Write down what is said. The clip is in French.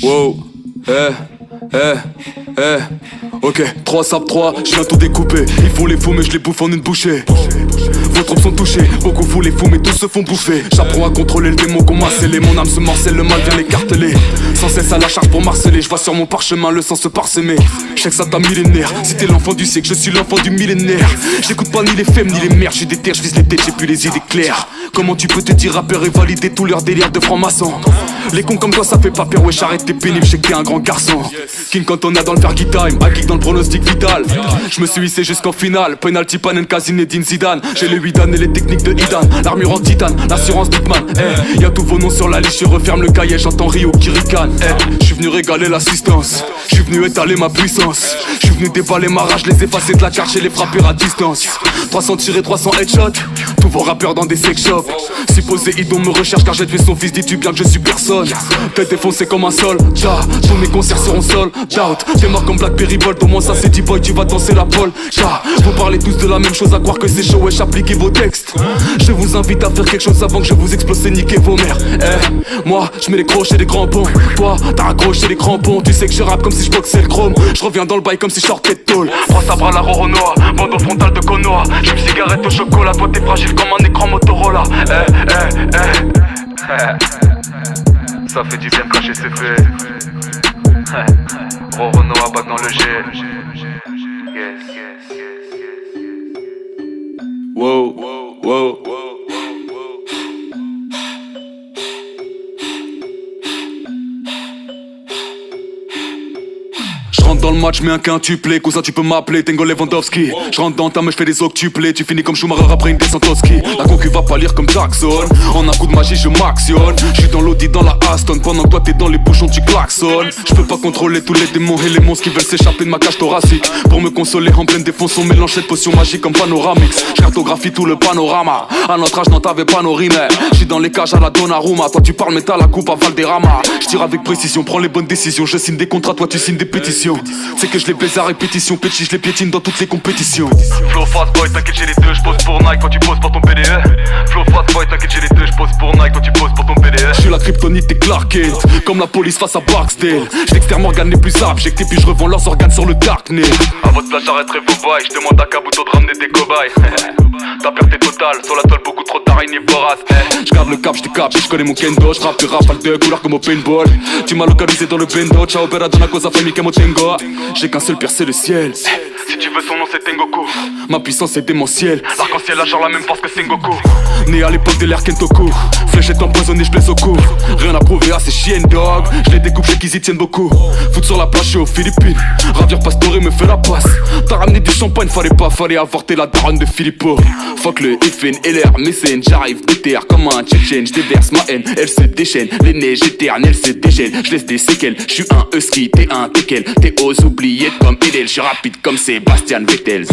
Wow, ok, 3 sables 3, je viens tout découper. Ils font les fous mais je les bouffe en une bouchée. Vos troupes sont touchées, beaucoup font les fous mais tous se font bouffer. J'apprends à contrôler le démon qu'on m'a scellé. Mon âme se morcelle, le mal vient l'écarteler. Sans cesse à la charge pour marceler. Je vois sur mon parchemin le sang se parsemer. Je sais que ça t'a millénaire. Si t'es l'enfant du siècle, je suis l'enfant du millénaire. J'écoute pas ni les femmes ni les mères. J'suis des terres, j'vise les têtes, j'ai plus les idées claires. Comment tu peux te dire rappeur et valider tout leur délire de franc-maçon? Les cons comme toi ça fait pas peur, wesh arrête t'es pénible, j'sais que t'es un grand garçon. King quand on a dans le Fergie Time, à geek dans le pronostic vital. Je me suis hissé jusqu'en finale, penalty panen Zinedine Zidane. J'ai les 8 dan et les techniques de Idan, l'armure en titane, l'assurance Bitman. Y'a tous vos noms sur la liste, je referme le cahier, j'entends Rio qui ricane. J'suis venu régaler l'assistance, j'suis venu étaler ma puissance. J'suis venu déballer ma rage, les effacer de la carte et les frapper à distance. 300 tirés, 300 headshots, tous vos rappeurs dans des sex shops. Supposé Idon me recherche car j'ai tué son fils, dis-tu bien que je suis personne. T'es défoncé comme un soldat, tous mes concerts seront sold out. T'es mort comme Blackberry Bolt, au moins ça c'est D-Boy, tu vas danser la pole. Vous parlez tous de la même chose, à croire que c'est chaud, wesh appliquez vos textes. Je vous invite à faire quelque chose avant que je vous explose et niquer vos mères. Moi je mets les crochets et les crampons, toi t'as raccroché les crampons. Tu sais que je rappe comme si je boxais le chrome, je reviens dans le bail comme si je sortais de tôle. 3 sabres à la Roronoa, bande au frontal de Konoha. J'fume cigarette au chocolat, toi t'es fragile comme un écran Motorola. Ça fait du bien de cracher ses faits. Roronoa back dans le G. Wow, wow. J'rentre dans le match, mets un quintuplé, cousin tu peux m'appeler Tengo Lewandowski. J'rentre dans ta meuf, j'fais des octuplés, tu finis comme Schumacher après une descente au ski. La concu va pas lire comme Jackson, en un coup de magie je m'actionne. J'suis dans l'Audi dans la Aston, pendant que toi t'es dans les bouchons tu klaxonnes. J'peux pas contrôler tous les démons et les monstres qui veulent s'échapper de ma cage thoracique. Pour me consoler en pleine défonce, on mélange cette potion magique comme Panoramix. J'cartographie tout le panorama, à notre âge non t'avais pas nos rimes. J'suis dans les cages à la Donnarumma, toi tu parles mais t'as la coupe à Valderrama. J'tire avec précision, prends les bonnes décisions, je signe des contrats, toi tu signes des pétitions. C'est que je les baise à répétition, petit je les piétine dans toutes les compétitions. Flow fast boy, t'inquiète j'ai les deux, j'pose pour Nike, toi tu poses pour ton PDE. Flow fast boy, t'inquiète j'ai les deux, j'pose pour Nike, toi tu poses pour ton PDE. J'suis la kryptonite et Clark Kent, comme la police face à Barksdale. J'externe organes les plus abjects et puis j'revends leurs organes sur le darknet. À votre place j'arrêterai vos bails, j'demande à Kabuto de ramener des cobayes. Ta perte est totale, sur la toile beaucoup trop d'araignées voraces. J'garde le cap, j'décape, j'connais mon kendo. J'rappe du rafale de couleur comme au paintball. Tu m'as localisé dans le bendo, ciao opera dans la cosa famille que tengo. J'ai qu'un seul pire, c'est le ciel. Si tu veux son nom c'est Tengoku. Ma puissance est démentielle. L'arc-en-ciel a genre la même force que Sengoku. Né à l'époque de l'ère Kentoku. Fléchette empoisonnée, j'blesse au cou. Rien à prouver à ces chiennes dog. J'les découpe, j'sais qu'ils y tiennent beaucoup. Foot sur la plage, j'suis aux Philippines. Ravir Pastore me fait la passe. T'as ramené du champagne, fallait avorter la daronne de Filippo. Fuck le FN, LR, mécène. J'arrive déterre comme un tchétchène. J'déverse ma haine, elle se déchaîne. Les neiges éternelles se déchaînent. J'laisse des séquelles, j'suis un husky, t'es un teckel. T'es aux oubliettes comme Edel, j'suis rapide comme Sébastien Vettel.